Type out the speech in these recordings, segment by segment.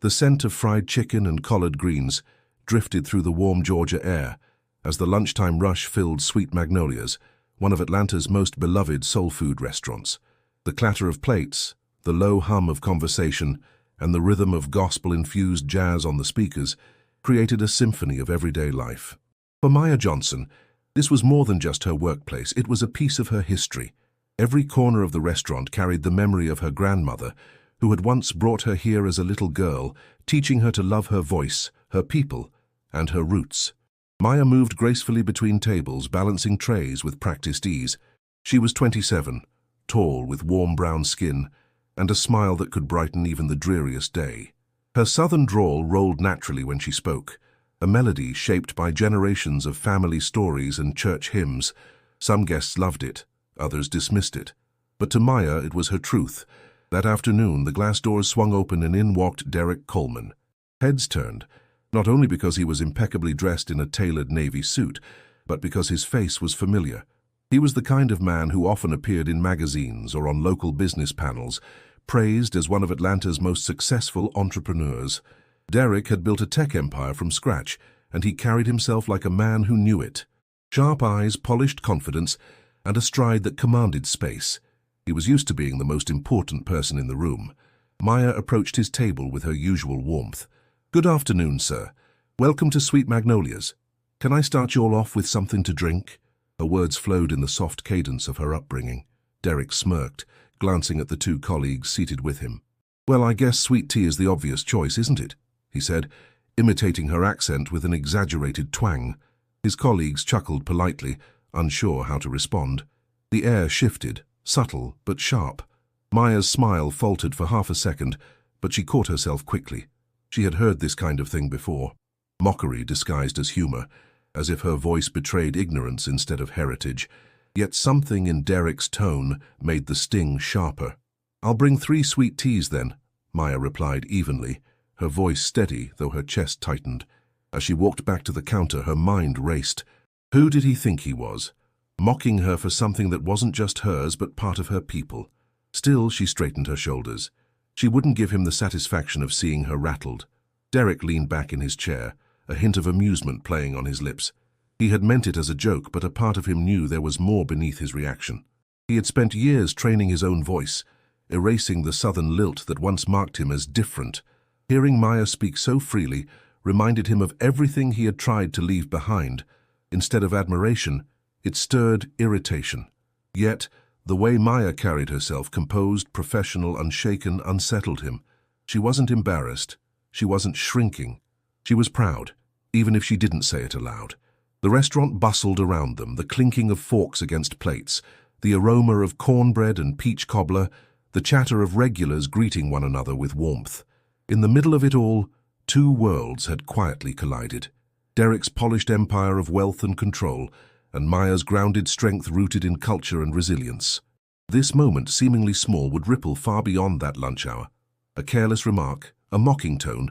The scent of fried chicken and collard greens drifted through the warm Georgia air as the lunchtime rush filled Sweet Magnolia's, one of Atlanta's most beloved soul food restaurants. The clatter of plates, the low hum of conversation, and the rhythm of gospel-infused jazz on the speakers created a symphony of everyday life. For Maya Johnson, this was more than just her workplace, it was a piece of her history. Every corner of the restaurant carried the memory of her grandmother, who had once brought her here as a little girl, teaching her to love her voice, her people, and her roots. Maya moved gracefully between tables, balancing trays with practiced ease. She was 27, tall, with warm brown skin, and a smile that could brighten even the dreariest day. Her southern drawl rolled naturally when she spoke, a melody shaped by generations of family stories and church hymns. Some guests loved it, others dismissed it. But to Maya, it was her truth. That afternoon, the glass doors swung open and in walked Derek Coleman. Heads turned, not only because he was impeccably dressed in a tailored navy suit, but because his face was familiar. He was the kind of man who often appeared in magazines or on local business panels, praised as one of Atlanta's most successful entrepreneurs. Derek had built a tech empire from scratch, and he carried himself like a man who knew it. Sharp eyes, polished confidence, and a stride that commanded space. He was used to being the most important person in the room. Maya approached his table with her usual warmth. "Good afternoon, sir. Welcome to Sweet Magnolia's. Can I start you all off with something to drink?" Her words flowed in the soft cadence of her upbringing. Derek smirked, glancing at the two colleagues seated with him. "Well, I guess sweet tea is the obvious choice, isn't it?" he said, imitating her accent with an exaggerated twang. His colleagues chuckled politely, unsure how to respond. The air shifted, subtle but sharp. Maya's smile faltered for half a second, but she caught herself quickly. She had heard this kind of thing before. Mockery disguised as humor, as if her voice betrayed ignorance instead of heritage. Yet something in Derek's tone made the sting sharper. "I'll bring 3 sweet teas then," Maya replied evenly, her voice steady though her chest tightened. As she walked back to the counter, her mind raced. Who did he think he was? Mocking her for something that wasn't just hers but part of her people. Still, she straightened her shoulders. She wouldn't give him the satisfaction of seeing her rattled. Derek leaned back in his chair, a hint of amusement playing on his lips. He had meant it as a joke, but a part of him knew there was more beneath his reaction. He had spent years training his own voice, erasing the southern lilt that once marked him as different. Hearing Maya speak so freely reminded him of everything he had tried to leave behind. Instead of admiration, it stirred irritation. Yet, the way Maya carried herself, composed, professional, unshaken, unsettled him. She wasn't embarrassed. She wasn't shrinking. She was proud, even if she didn't say it aloud. The restaurant bustled around them, the clinking of forks against plates, the aroma of cornbread and peach cobbler, the chatter of regulars greeting one another with warmth. In the middle of it all, 2 worlds had quietly collided. Derek's polished empire of wealth and control, and Maya's grounded strength rooted in culture and resilience. This moment, seemingly small, would ripple far beyond that lunch hour. A careless remark, a mocking tone,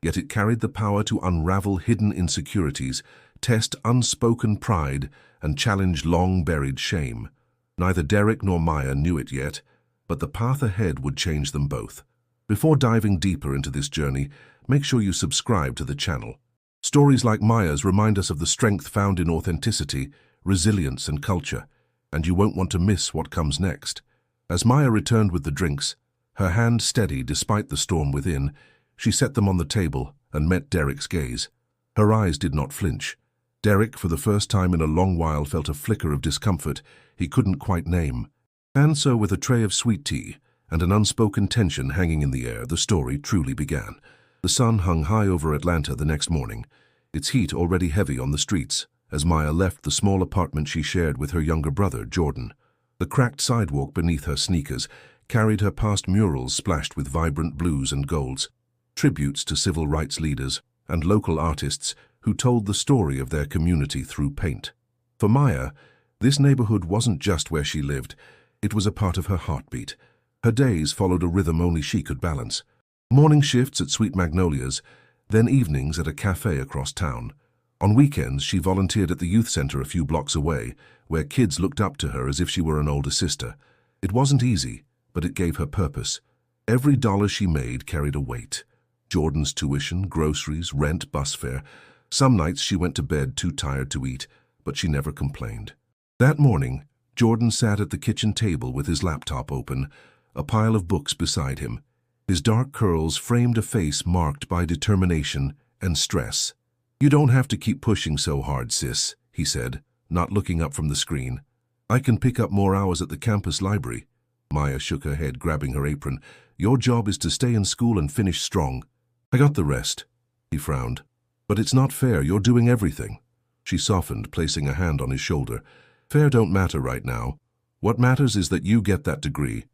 yet it carried the power to unravel hidden insecurities, test unspoken pride, and challenge long-buried shame. Neither Derek nor Maya knew it yet, but the path ahead would change them both. Before diving deeper into this journey, make sure you subscribe to the channel. Stories like Maya's remind us of the strength found in authenticity, resilience, and culture, and you won't want to miss what comes next. As Maya returned with the drinks, her hand steady despite the storm within, she set them on the table and met Derek's gaze. Her eyes did not flinch. Derek, for the first time in a long while, felt a flicker of discomfort he couldn't quite name. And so, with a tray of sweet tea and an unspoken tension hanging in the air, the story truly began. The sun hung high over Atlanta the next morning, its heat already heavy on the streets, as Maya left the small apartment she shared with her younger brother, Jordan. The cracked sidewalk beneath her sneakers carried her past murals splashed with vibrant blues and golds, tributes to civil rights leaders and local artists who told the story of their community through paint. For Maya, this neighborhood wasn't just where she lived, it was a part of her heartbeat. Her days followed a rhythm only she could balance. Morning shifts at Sweet Magnolia's, then evenings at a cafe across town. On weekends, she volunteered at the youth center a few blocks away, where kids looked up to her as if she were an older sister. It wasn't easy, but it gave her purpose. Every dollar she made carried a weight. Jordan's tuition, groceries, rent, bus fare. Some nights she went to bed too tired to eat, but she never complained. That morning, Jordan sat at the kitchen table with his laptop open, a pile of books beside him. His dark curls framed a face marked by determination and stress. "You don't have to keep pushing so hard, sis," he said, not looking up from the screen. "I can pick up more hours at the campus library." Maya shook her head, grabbing her apron. "Your job is to stay in school and finish strong." "I got the rest," he frowned. "But it's not fair. You're doing everything." She softened, placing a hand on his shoulder. "Fair don't matter right now. What matters is that you get that degree.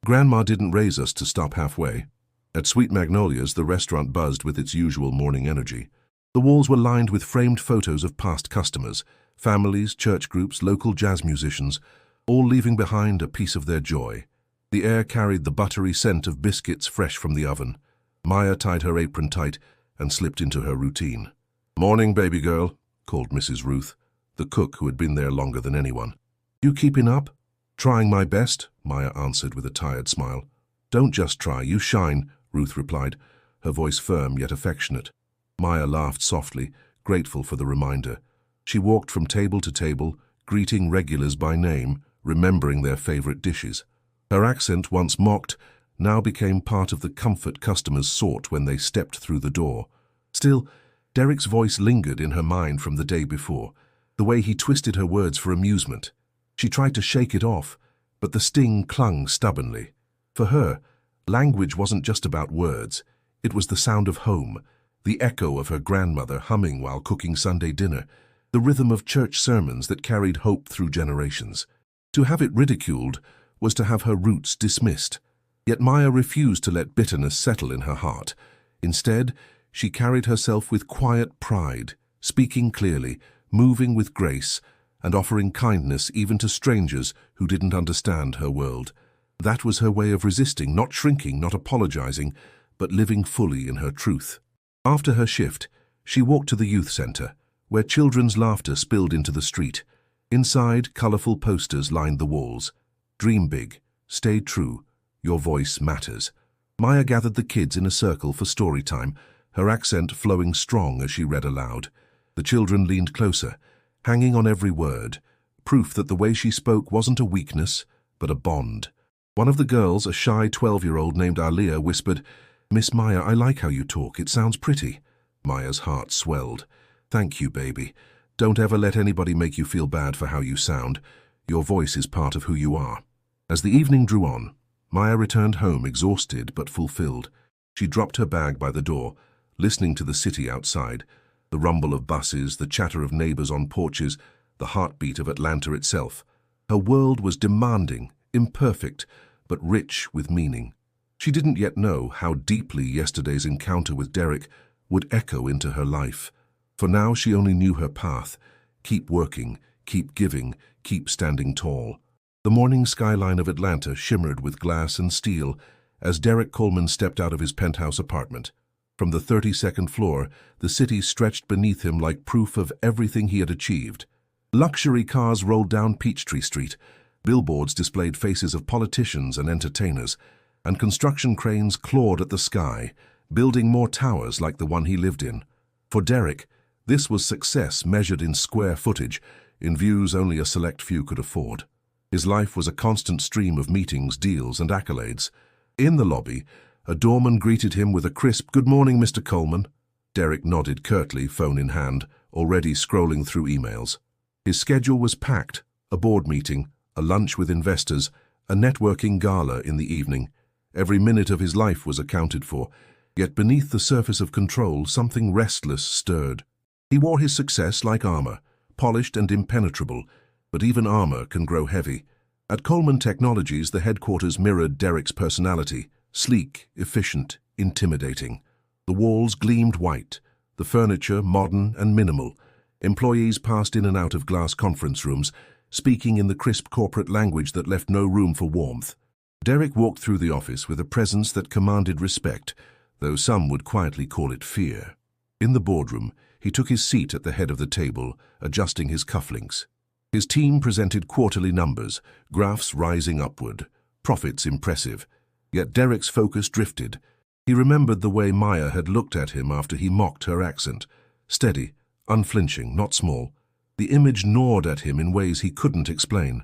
Grandma didn't raise us to stop halfway." At Sweet Magnolias, the restaurant buzzed with its usual morning energy. The walls were lined with framed photos of past customers, families, church groups, local jazz musicians, all leaving behind a piece of their joy. The air carried the buttery scent of biscuits fresh from the oven. Maya tied her apron tight and slipped into her routine. "Morning, baby girl," called Mrs. Ruth, the cook who had been there longer than anyone. "You keeping up?" "Trying my best," Maya answered with a tired smile. "Don't just try, you shine," Ruth replied, her voice firm yet affectionate. Maya laughed softly, grateful for the reminder. She walked from table to table, greeting regulars by name, remembering their favorite dishes. Her accent, once mocked, now became part of the comfort customers sought when they stepped through the door. Still, Derek's voice lingered in her mind from the day before, the way he twisted her words for amusement. She tried to shake it off, but the sting clung stubbornly. For her, language wasn't just about words. It was the sound of home, the echo of her grandmother humming while cooking Sunday dinner, the rhythm of church sermons that carried hope through generations. To have it ridiculed was to have her roots dismissed. Yet Maya refused to let bitterness settle in her heart. Instead, she carried herself with quiet pride, speaking clearly, moving with grace, and offering kindness even to strangers who didn't understand her world. That was her way of resisting, not shrinking, not apologizing, but living fully in her truth. After her shift, she walked to the youth center, where children's laughter spilled into the street. Inside, colorful posters lined the walls. "Dream big, stay true, your voice matters." Maya gathered the kids in a circle for story time, her accent flowing strong as she read aloud. The children leaned closer, hanging on every word, proof that the way she spoke wasn't a weakness, but a bond. One of the girls, a shy 12-year-old named Aliyah, whispered, "Miss Maya, I like how you talk. It sounds pretty." Maya's heart swelled. "Thank you, baby. Don't ever let anybody make you feel bad for how you sound. Your voice is part of who you are." As the evening drew on, Maya returned home exhausted but fulfilled. She dropped her bag by the door, listening to the city outside, the rumble of buses, the chatter of neighbors on porches, the heartbeat of Atlanta itself. Her world was demanding, imperfect, but rich with meaning. She didn't yet know how deeply yesterday's encounter with Derek would echo into her life. For now she only knew her path: keep working, keep giving, keep standing tall. The morning skyline of Atlanta shimmered with glass and steel as Derek Coleman stepped out of his penthouse apartment. From the 32nd floor, the city stretched beneath him like proof of everything he had achieved. Luxury cars rolled down Peachtree Street, billboards displayed faces of politicians and entertainers, and construction cranes clawed at the sky, building more towers like the one he lived in. For Derek, this was success measured in square footage, in views only a select few could afford. His life was a constant stream of meetings, deals, and accolades. In the lobby, a doorman greeted him with a crisp, "Good morning, Mr. Coleman." Derek nodded curtly, phone in hand, already scrolling through emails. His schedule was packed: a board meeting, a lunch with investors, a networking gala in the evening. Every minute of his life was accounted for, yet beneath the surface of control, something restless stirred. He wore his success like armor, polished and impenetrable, but even armor can grow heavy. At Coleman Technologies, the headquarters mirrored Derek's personality: sleek, efficient, intimidating. The walls gleamed white, the furniture modern and minimal. Employees passed in and out of glass conference rooms, speaking in the crisp corporate language that left no room for warmth. Derek walked through the office with a presence that commanded respect, though some would quietly call it fear. In the boardroom, he took his seat at the head of the table, adjusting his cufflinks. His team presented quarterly numbers, graphs rising upward, profits impressive. Yet Derek's focus drifted. He remembered the way Maya had looked at him after he mocked her accent. Steady, unflinching, not small. The image gnawed at him in ways he couldn't explain.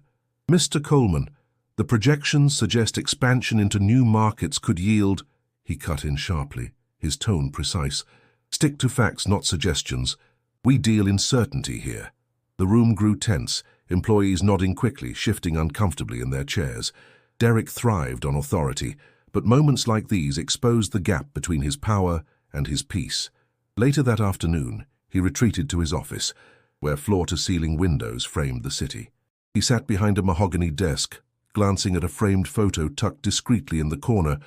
"Mr. Coleman, the projections suggest expansion into new markets could yield—" He cut in sharply, his tone precise. "Stick to facts, not suggestions. We deal in certainty here." The room grew tense, employees nodding quickly, shifting uncomfortably in their chairs. Derek thrived on authority, but moments like these exposed the gap between his power and his peace. Later that afternoon, he retreated to his office, where floor-to-ceiling windows framed the city. He sat behind a mahogany desk, glancing at a framed photo tucked discreetly in the corner,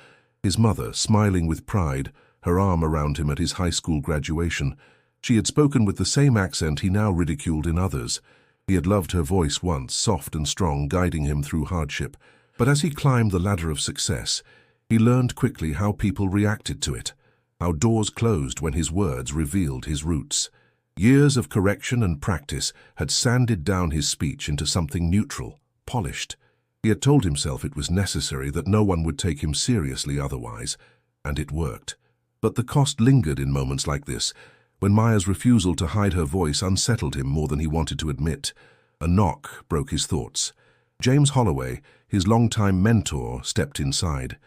his mother smiling with pride, her arm around him at his high school graduation. She had spoken with the same accent he now ridiculed in others. He had loved her voice once, soft and strong, guiding him through hardship. But as he climbed the ladder of success, he learned quickly how people reacted to it, how doors closed when his words revealed his roots. Years of correction and practice had sanded down his speech into something neutral, polished. He had told himself it was necessary, that no one would take him seriously otherwise, and it worked. But the cost lingered in moments like this, when Maya's refusal to hide her voice unsettled him more than he wanted to admit. A knock broke his thoughts. James Holloway, his longtime mentor, stepped inside.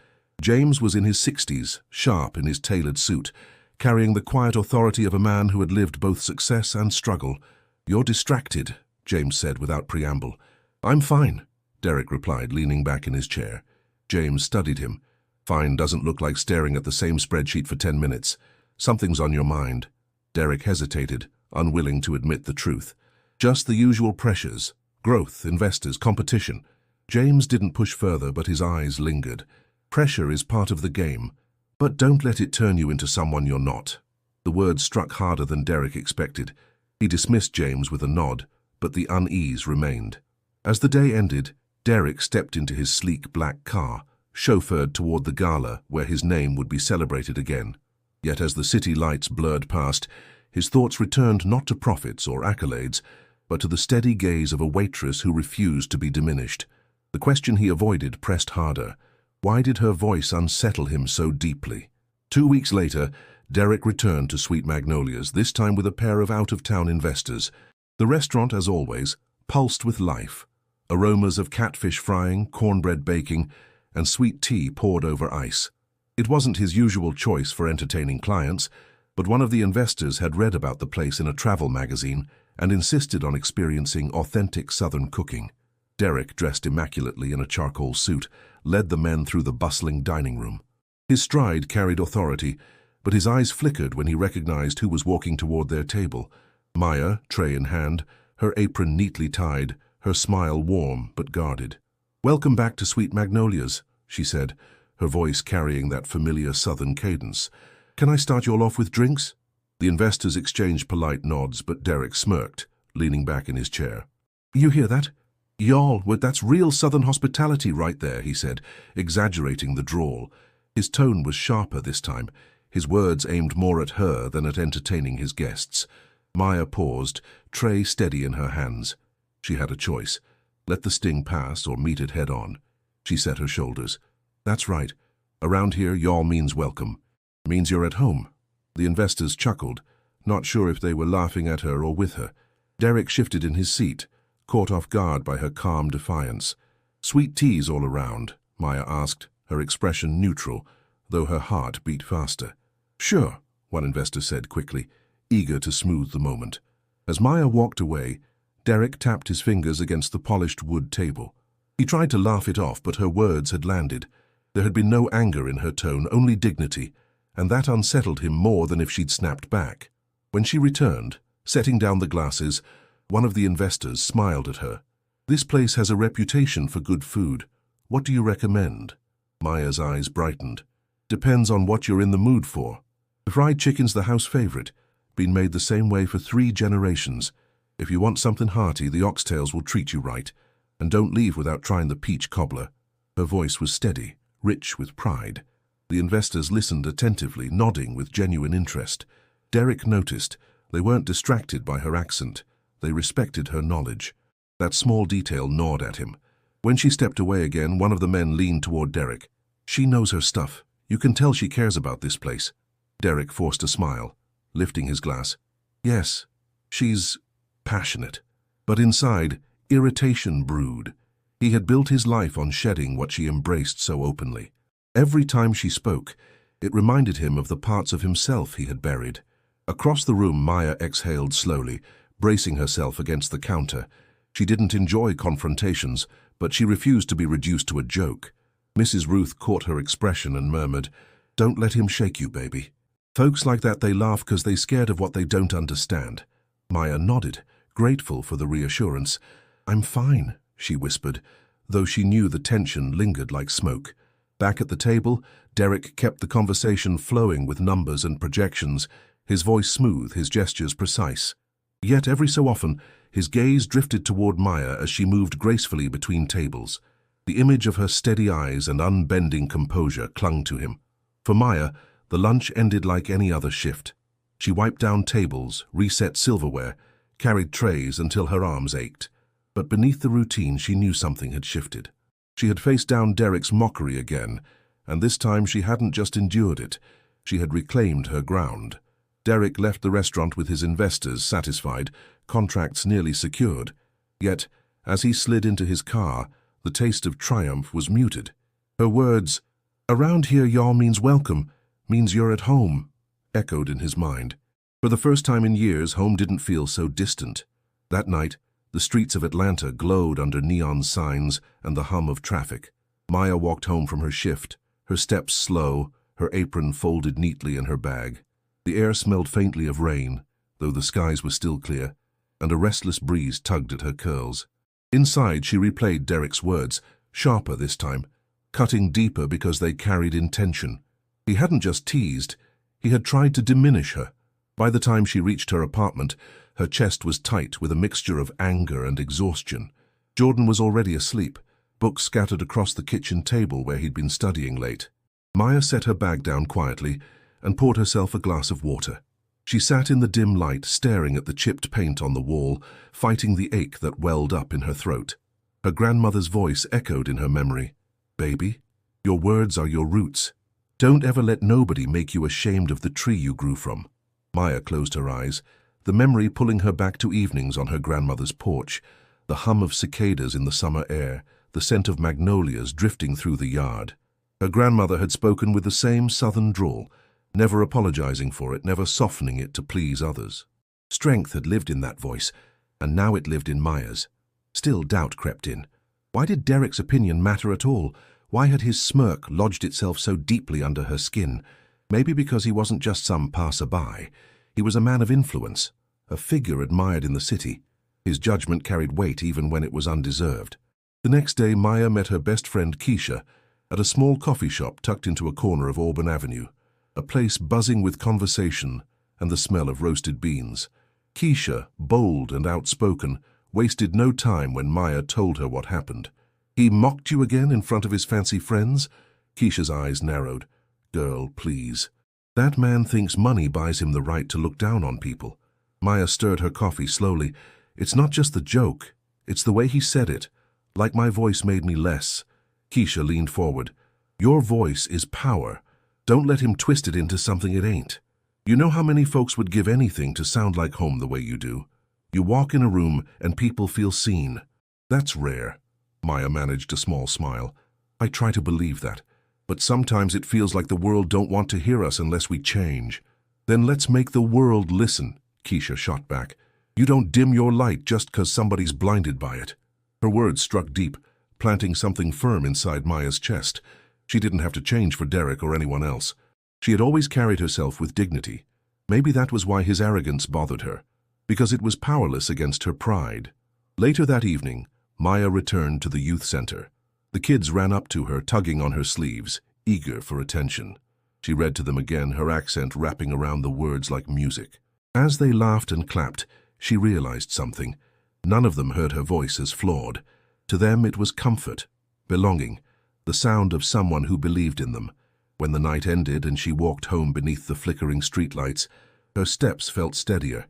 James was in his 60s, sharp in his tailored suit, carrying the quiet authority of a man who had lived both success and struggle. "You're distracted," James said without preamble. "I'm fine," Derek replied, leaning back in his chair. James studied him. "Fine doesn't look like staring at the same spreadsheet for 10 minutes. Something's on your mind." Derek hesitated, unwilling to admit the truth. "Just the usual pressures. Growth, investors, competition." James didn't push further, but his eyes lingered. "Pressure is part of the game, but don't let it turn you into someone you're not." The words struck harder than Derek expected. He dismissed James with a nod, but the unease remained. As the day ended, Derek stepped into his sleek black car, chauffeured toward the gala where his name would be celebrated again. Yet as the city lights blurred past, his thoughts returned not to profits or accolades, but to the steady gaze of a waitress who refused to be diminished. The question he avoided pressed harder. Why did her voice unsettle him so deeply? 2 weeks later, Derek returned to Sweet Magnolia's, this time with a pair of out-of-town investors. The restaurant, as always, pulsed with life. Aromas of catfish frying, cornbread baking, and sweet tea poured over ice. It wasn't his usual choice for entertaining clients, but one of the investors had read about the place in a travel magazine and insisted on experiencing authentic Southern cooking. Derek, dressed immaculately in a charcoal suit, led the men through the bustling dining room. His stride carried authority, but his eyes flickered when he recognized who was walking toward their table. Maya, tray in hand, her apron neatly tied, her smile warm but guarded. "Welcome back to Sweet Magnolia's," she said, her voice carrying that familiar Southern cadence. "Can I start you all off with drinks?" The investors exchanged polite nods, but Derek smirked, leaning back in his chair. "You hear that? Y'all, that's real Southern hospitality right there," he said, exaggerating the drawl. His tone was sharper this time, his words aimed more at her than at entertaining his guests. Maya paused, tray steady in her hands. She had a choice. Let the sting pass or meet it head-on. She set her shoulders. "That's right. Around here, y'all means welcome. Means you're at home." The investors chuckled, not sure if they were laughing at her or with her. Derek shifted in his seat, caught off guard by her calm defiance. "Sweet teas all around?" Maya asked, her expression neutral, though her heart beat faster. "Sure," one investor said quickly, eager to smooth the moment. As Maya walked away, Derek tapped his fingers against the polished wood table. He tried to laugh it off, but her words had landed. There had been no anger in her tone, only dignity, and that unsettled him more than if she'd snapped back. When she returned, setting down the glasses, one of the investors smiled at her. "This place has a reputation for good food. What do you recommend?" Maya's eyes brightened. "Depends on what you're in the mood for. The fried chicken's the house favorite, been made the same way for 3 generations. If you want something hearty, the oxtails will treat you right. And don't leave without trying the peach cobbler." Her voice was steady, rich with pride. The investors listened attentively, nodding with genuine interest. Derek noticed they weren't distracted by her accent. They respected her knowledge. That small detail gnawed at him. When she stepped away again, one of the men leaned toward Derek. "She knows her stuff. You can tell she cares about this place. Derek forced a smile, lifting his glass. Yes, she's passionate. But inside, irritation brewed. He had built his life on shedding what she embraced so openly. Every time she spoke, it reminded him of the parts of himself he had buried. Across the room, Maya exhaled slowly, bracing herself against the counter. She didn't enjoy confrontations, but she refused to be reduced to a joke. Mrs. Ruth caught her expression and murmured, "Don't let him shake you, baby." Folks like that, they laugh because they're scared of what they don't understand. Maya nodded, grateful for the reassurance. "I'm fine," she whispered, though she knew the tension lingered like smoke. Back at the table, Derek kept the conversation flowing with numbers and projections, his voice smooth, his gestures precise. Yet every so often, his gaze drifted toward Maya as she moved gracefully between tables. The image of her steady eyes and unbending composure clung to him. For Maya, the lunch ended like any other shift. She wiped down tables, reset silverware, carried trays until her arms ached. But beneath the routine, she knew something had shifted. She had faced down Derek's mockery again, and this time she hadn't just endured it. She had reclaimed her ground. Derek left the restaurant with his investors satisfied, contracts nearly secured. Yet, as he slid into his car, the taste of triumph was muted. Her words, "Around here y'all means welcome, means you're at home," echoed in his mind. For the first time in years, home didn't feel so distant. That night, the streets of Atlanta glowed under neon signs and the hum of traffic. Maya walked home from her shift, her steps slow, her apron folded neatly in her bag. The air smelled faintly of rain, though the skies were still clear, and a restless breeze tugged at her curls. Inside, she replayed Derek's words, sharper this time, cutting deeper because they carried intention. He hadn't just teased, he had tried to diminish her. By the time she reached her apartment, her chest was tight with a mixture of anger and exhaustion. Jordan was already asleep, books scattered across the kitchen table where he'd been studying late. Maya set her bag down quietly and poured herself a glass of water. She sat in the dim light, staring at the chipped paint on the wall, fighting the ache that welled up in her throat. Her grandmother's voice echoed in her memory. "Baby, your words are your roots. Don't ever let nobody make you ashamed of the tree you grew from." Maya closed her eyes, the memory pulling her back to evenings on her grandmother's porch, the hum of cicadas in the summer air, the scent of magnolias drifting through the yard. Her grandmother had spoken with the same southern drawl, never apologizing for it, never softening it to please others. Strength had lived in that voice, and now it lived in Maya's. Still, doubt crept in. Why did Derek's opinion matter at all? Why had his smirk lodged itself so deeply under her skin? Maybe because he wasn't just some passerby. He was a man of influence, a figure admired in the city. His judgment carried weight even when it was undeserved. The next day, Maya met her best friend Keisha at a small coffee shop tucked into a corner of Auburn Avenue, a place buzzing with conversation and the smell of roasted beans. Keisha, bold and outspoken, wasted no time when Maya told her what happened. "He mocked you again in front of his fancy friends?" Keisha's eyes narrowed. "Girl, please. That man thinks money buys him the right to look down on people." Maya stirred her coffee slowly. "It's not just the joke. It's the way he said it. Like my voice made me less." Keisha leaned forward. "Your voice is power. Don't let him twist it into something it ain't. You know how many folks would give anything to sound like home the way you do? You walk in a room and people feel seen. That's rare." Maya managed a small smile. "I try to believe that. But sometimes it feels like the world don't want to hear us unless we change." "Then let's make the world listen," Keisha shot back. "You don't dim your light just 'cause somebody's blinded by it." Her words struck deep, planting something firm inside Maya's chest. She didn't have to change for Derek or anyone else. She had always carried herself with dignity. Maybe that was why his arrogance bothered her, because it was powerless against her pride. Later that evening, Maya returned to the youth center. The kids ran up to her, tugging on her sleeves, eager for attention. She read to them again, her accent wrapping around the words like music. As they laughed and clapped, she realized something. None of them heard her voice as flawed. To them it was comfort, belonging, the sound of someone who believed in them. When the night ended and she walked home beneath the flickering streetlights, her steps felt steadier.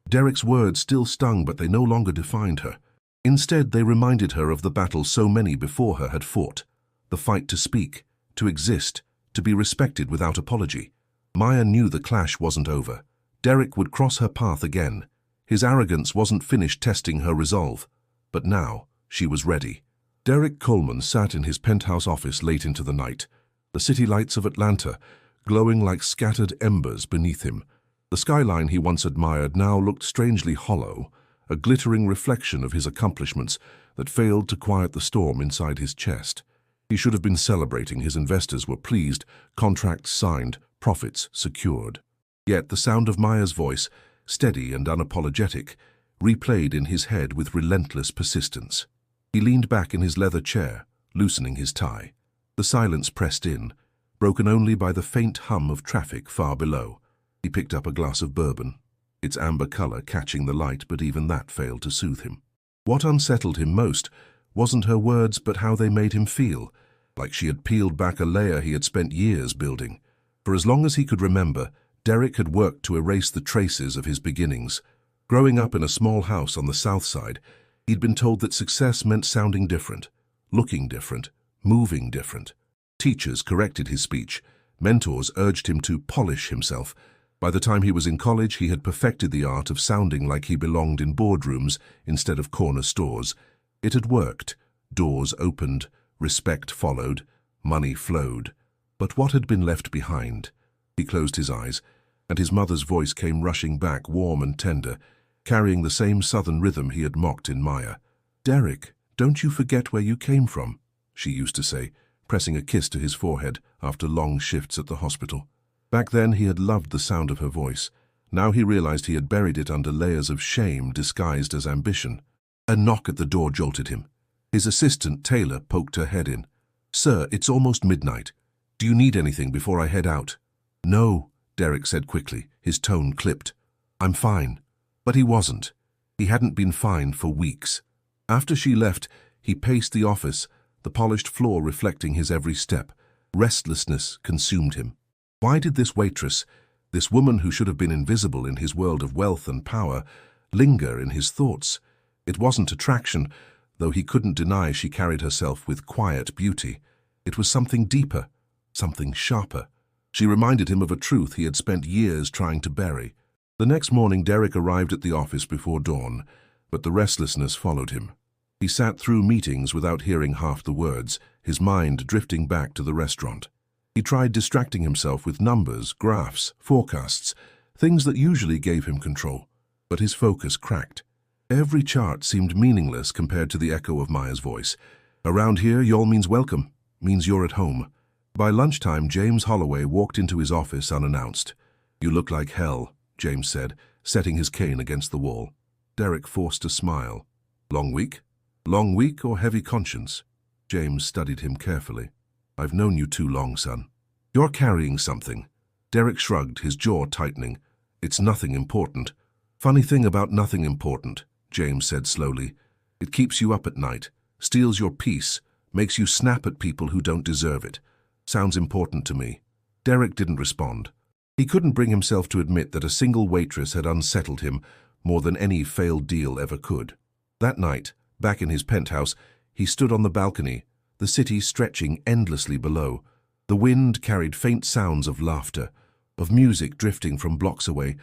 Derek's words still stung, but they no longer defined her. Instead, they reminded her of the battle so many before her had fought. The fight to speak, to exist, to be respected without apology. Maya knew the clash wasn't over. Derek would cross her path again. His arrogance wasn't finished testing her resolve. But now, she was ready. Derek Coleman sat in his penthouse office late into the night, the city lights of Atlanta glowing like scattered embers beneath him. The skyline he once admired now looked strangely hollow, a glittering reflection of his accomplishments that failed to quiet the storm inside his chest. He should have been celebrating. His investors were pleased, contracts signed, profits secured. Yet the sound of Maya's voice, steady and unapologetic, replayed in his head with relentless persistence. He leaned back in his leather chair, loosening his tie. The silence pressed in, broken only by the faint hum of traffic far below. He picked up a glass of bourbon, its amber color catching the light, but even that failed to soothe him. What unsettled him most wasn't her words, but how they made him feel, like she had peeled back a layer he had spent years building. For as long as he could remember, Derek had worked to erase the traces of his beginnings. Growing up in a small house on the south side, he'd been told that success meant sounding different, looking different, moving different. Teachers corrected his speech. Mentors urged him to polish himself. By the time he was in college, he had perfected the art of sounding like he belonged in boardrooms instead of corner stores. It had worked. Doors opened, respect followed, money flowed. But what had been left behind? He closed his eyes, and his mother's voice came rushing back, warm and tender, carrying the same southern rhythm he had mocked in Maya. "Derek, don't you forget where you came from," she used to say, pressing a kiss to his forehead after long shifts at the hospital. Back then he had loved the sound of her voice. Now he realized he had buried it under layers of shame disguised as ambition. A knock at the door jolted him. His assistant, Taylor, poked her head in. "Sir, it's almost midnight. Do you need anything before I head out?" "No," Derek said quickly, his tone clipped. "I'm fine." But he wasn't. He hadn't been fine for weeks. After she left, he paced the office, the polished floor reflecting his every step. Restlessness consumed him. Why did this waitress, this woman who should have been invisible in his world of wealth and power, linger in his thoughts? It wasn't attraction, though he couldn't deny she carried herself with quiet beauty. It was something deeper, something sharper. She reminded him of a truth he had spent years trying to bury. The next morning, Derek arrived at the office before dawn, but the restlessness followed him. He sat through meetings without hearing half the words, his mind drifting back to the restaurant. He tried distracting himself with numbers, graphs, forecasts, things that usually gave him control, but his focus cracked. Every chart seemed meaningless compared to the echo of Maya's voice. "Around here, y'all means welcome, means you're at home." By lunchtime, James Holloway walked into his office unannounced. "You look like hell," James said, setting his cane against the wall. Derek forced a smile. "Long week? Long week or heavy conscience?" James studied him carefully. "I've known you too long, son." "You're carrying something." Derek shrugged, his jaw tightening. "It's nothing important." "Funny thing about nothing important," James said slowly. "It keeps you up at night, steals your peace, makes you snap at people who don't deserve it. Sounds important to me." Derek didn't respond. He couldn't bring himself to admit that a single waitress had unsettled him more than any failed deal ever could. That night, back in his penthouse, he stood on the balcony, the city stretching endlessly below. The wind carried faint sounds of laughter, of music drifting from blocks away,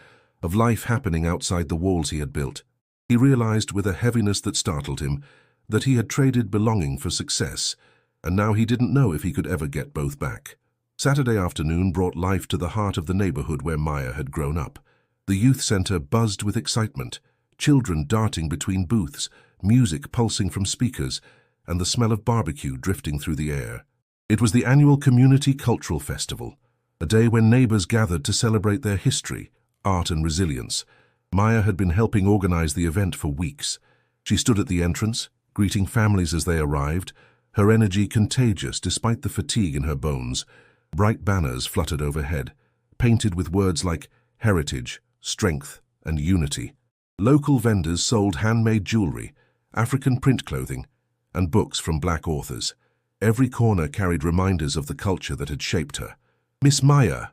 of life happening outside the walls he had built. He realized with a heaviness that startled him that he had traded belonging for success, and now he didn't know if he could ever get both back. Saturday afternoon brought life to the heart of the neighborhood where Maya had grown up. The youth center buzzed with excitement, children darting between booths, music pulsing from speakers, and the smell of barbecue drifting through the air. It was the annual Community Cultural Festival, a day when neighbors gathered to celebrate their history, art and resilience. Maya had been helping organize the event for weeks. She stood at the entrance, greeting families as they arrived, her energy contagious despite the fatigue in her bones. Bright banners fluttered overhead, painted with words like heritage, strength, and unity. Local vendors sold handmade jewelry, African print clothing, and books from Black authors. Every corner carried reminders of the culture that had shaped her. "Miss Maya,"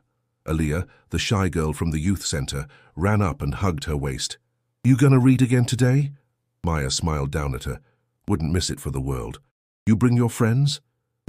Aaliyah, the shy girl from the youth center, ran up and hugged her waist. "You gonna read again today?" Maya smiled down at her. "Wouldn't miss it for the world." "You bring your friends?"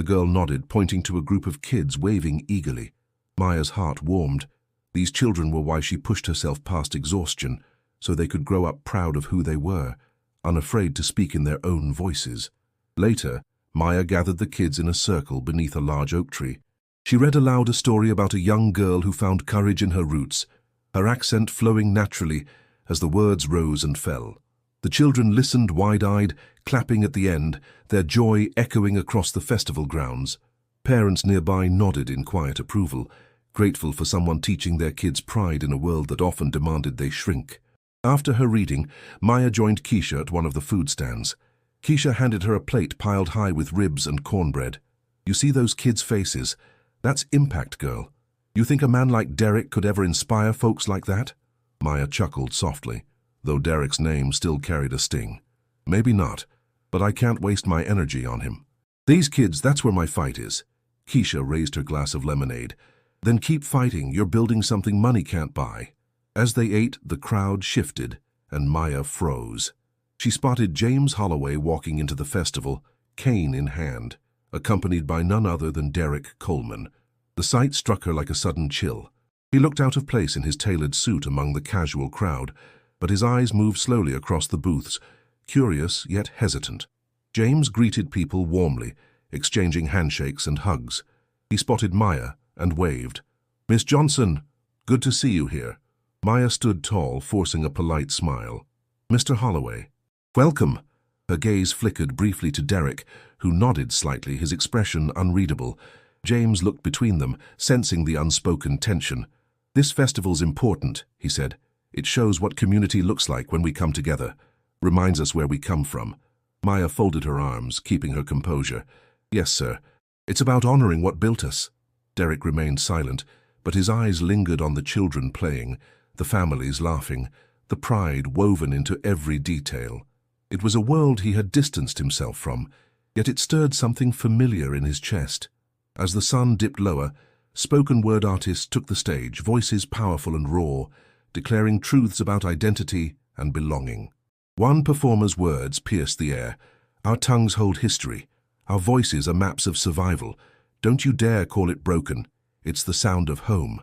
The girl nodded, pointing to a group of kids waving eagerly. Maya's heart warmed. These children were why she pushed herself past exhaustion, so they could grow up proud of who they were, unafraid to speak in their own voices. Later, Maya gathered the kids in a circle beneath a large oak tree. She read aloud a story about a young girl who found courage in her roots, her accent flowing naturally as the words rose and fell. The children listened wide-eyed, clapping at the end, their joy echoing across the festival grounds. Parents nearby nodded in quiet approval, grateful for someone teaching their kids pride in a world that often demanded they shrink. After her reading, Maya joined Keisha at one of the food stands. Keisha handed her a plate piled high with ribs and cornbread. "You see those kids' faces? That's impact, girl. You think a man like Derek could ever inspire folks like that?" Maya chuckled softly, though Derek's name still carried a sting. "Maybe not, but I can't waste my energy on him. These kids, that's where my fight is." Keisha raised her glass of lemonade. "Then keep fighting. You're building something money can't buy." As they ate, the crowd shifted, and Maya froze. She spotted James Holloway walking into the festival, cane in hand, accompanied by none other than Derek Coleman. The sight struck her like a sudden chill. He looked out of place in his tailored suit among the casual crowd, but his eyes moved slowly across the booths, curious yet hesitant. James greeted people warmly, exchanging handshakes and hugs. He spotted Maya and waved. "Miss Johnson, good to see you here." Maya stood tall, forcing a polite smile. "Mr. Holloway." "Welcome." Her gaze flickered briefly to Derek, who nodded slightly, his expression unreadable. James looked between them, sensing the unspoken tension. "This festival's important," he said. "It shows what community looks like when we come together. Reminds us where we come from." Maya folded her arms, keeping her composure. "Yes, sir. It's about honoring what built us." Derek remained silent, but his eyes lingered on the children playing, the families laughing, the pride woven into every detail. It was a world he had distanced himself from, yet it stirred something familiar in his chest. As the sun dipped lower, spoken word artists took the stage, voices powerful and raw, declaring truths about identity and belonging. One performer's words pierced the air. "Our tongues hold history. Our voices are maps of survival. Don't you dare call it broken. It's the sound of home."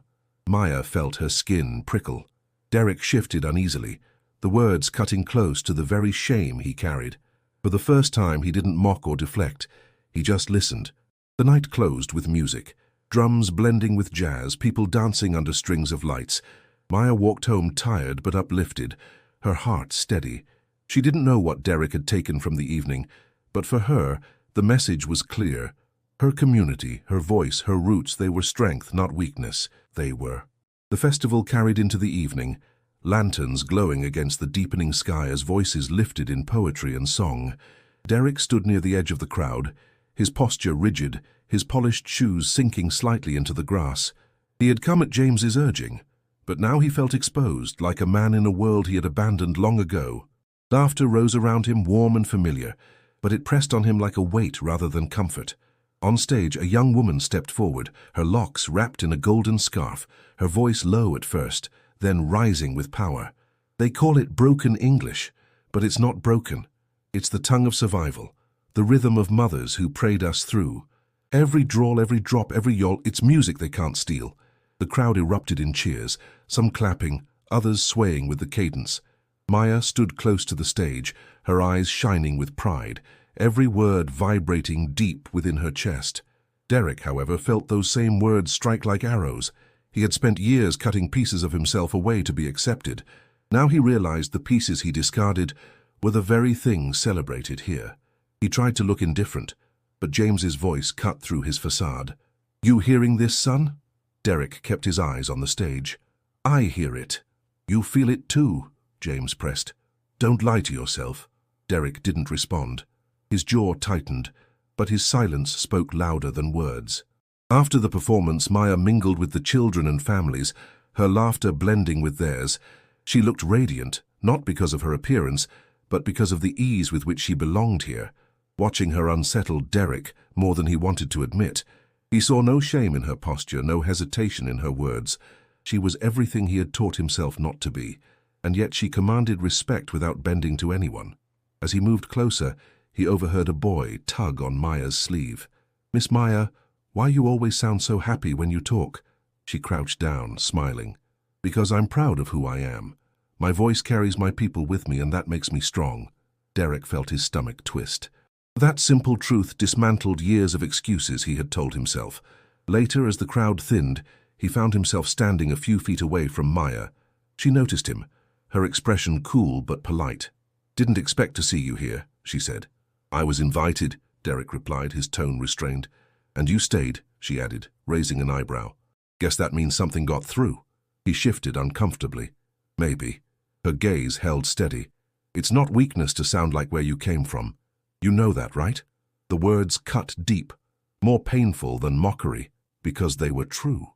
Maya felt her skin prickle. Derek shifted uneasily, the words cutting close to the very shame he carried. For the first time, he didn't mock or deflect. He just listened. The night closed with music, drums blending with jazz, people dancing under strings of lights. Maya walked home tired but uplifted, her heart steady. She didn't know what Derek had taken from the evening, but for her, the message was clear. Her community, her voice, her roots, they were strength, not weakness. They were. The festival carried into the evening, lanterns glowing against the deepening sky as voices lifted in poetry and song. Derek stood near the edge of the crowd, his posture rigid, his polished shoes sinking slightly into the grass. He had come at James's urging, but now he felt exposed, like a man in a world he had abandoned long ago. Laughter rose around him, warm and familiar, but it pressed on him like a weight rather than comfort. On stage, a young woman stepped forward, her locks wrapped in a golden scarf, her voice low at first, then rising with power. "They call it broken English, but it's not broken. It's the tongue of survival, the rhythm of mothers who prayed us through. Every drawl, every drop, every yawl, it's music they can't steal." The crowd erupted in cheers, some clapping, others swaying with the cadence. Maya stood close to the stage, her eyes shining with pride, every word vibrating deep within her chest. Derek, however, felt those same words strike like arrows. He had spent years cutting pieces of himself away to be accepted. Now he realized the pieces he discarded were the very things celebrated here. He tried to look indifferent, but James's voice cut through his facade. "You hearing this, son?" Derek kept his eyes on the stage. "I hear it. You feel it too," James pressed. "Don't lie to yourself." Derek didn't respond. His jaw tightened, but his silence spoke louder than words. After the performance, Maya mingled with the children and families, her laughter blending with theirs. She looked radiant, not because of her appearance, but because of the ease with which she belonged here. Watching her unsettled Derek more than he wanted to admit. He saw no shame in her posture, no hesitation in her words. She was everything he had taught himself not to be, and yet she commanded respect without bending to anyone. As he moved closer, he overheard a boy tug on Maya's sleeve. "Miss Maya, why you always sound so happy when you talk?" She crouched down, smiling. "Because I'm proud of who I am. My voice carries my people with me, and that makes me strong." Derek felt his stomach twist. That simple truth dismantled years of excuses he had told himself. Later, as the crowd thinned, he found himself standing a few feet away from Maya. She noticed him, her expression cool but polite. "Didn't expect to see you here," she said. "I was invited," Derek replied, his tone restrained. "And you stayed," she added, raising an eyebrow. "Guess that means something got through." He shifted uncomfortably. "Maybe." Her gaze held steady. "It's not weakness to sound like where you came from. You know that, right?" The words cut deep, more painful than mockery, because they were true.